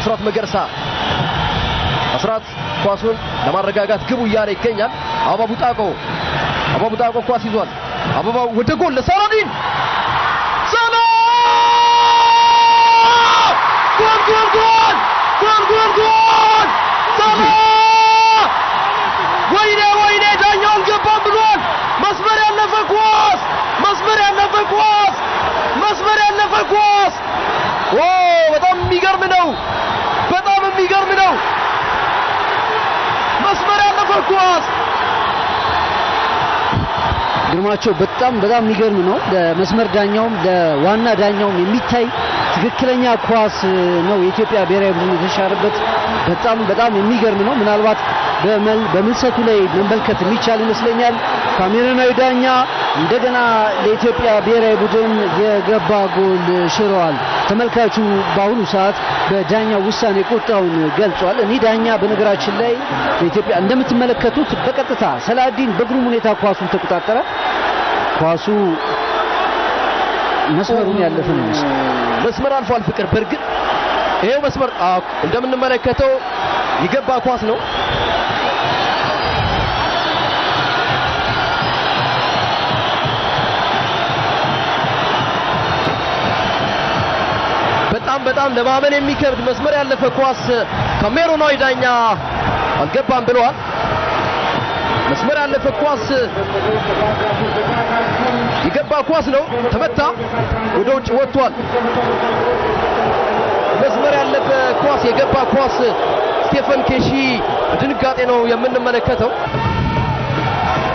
አስራት መገርሳ አስራት ኳሱን ለማረጋጋት ግቡ እያለ ይገኛል። አበባው ቡጣቆ ኳስ ይዟል። አበባው ወደ ጎል ለሳላዲን ሳላ ጎል ሳላ ወይኔ ዳኛውን ገባም ብሏል። መስመር ያለፈ ኳስ በጣም የሚገርም ነው። መስመር ያለፈ ኳስ ግርማቸው በጣም የሚገርም ነው። ለመስመር ዳኛውም ለዋና ዳኛውም የሚታይ ትክክለኛ ኳስ ነው። የኢትዮጵያ ብሔራዊ ቡድን የተሻረበት በጣም የሚገርም ነው። ምናልባት በምልሰቱ ላይ መመልከት የሚቻል ይመስለኛል። ካሜሩናዊ ዳኛ እንደገና ለኢትዮጵያ ብሔራዊ ቡድን የገባ ጎል ሽረዋል። ተመልካቹ በአሁኑ ሰዓት በዳኛው ውሳኔ ቁጣውን ገልጿል። እኔ ዳኛ በነገራችን ላይ በኢትዮጵያ እንደምትመለከቱት በቀጥታ ሰላዲን በግሩም ሁኔታ ኳሱን ተቆጣጠረ። ኳሱ መስመሩን ያለፈ ነው። መስመር አልፏል። ፍቅር በርግጥ ይሄው መስመር እንደምንመለከተው የገባ ኳስ ነው። በጣም ለማመን የሚከብድ መስመር ያለፈ ኳስ ካሜሩናዊ ዳኛ አልገባም ብለዋል። መስመር ያለፈ ኳስ የገባ ኳስ ነው። ተመታ፣ ወደ ውጭ ወጥቷል። መስመር ያለፈ ኳስ የገባ ኳስ ስቴፈን ኬሺ ድንጋጤ ነው የምንመለከተው።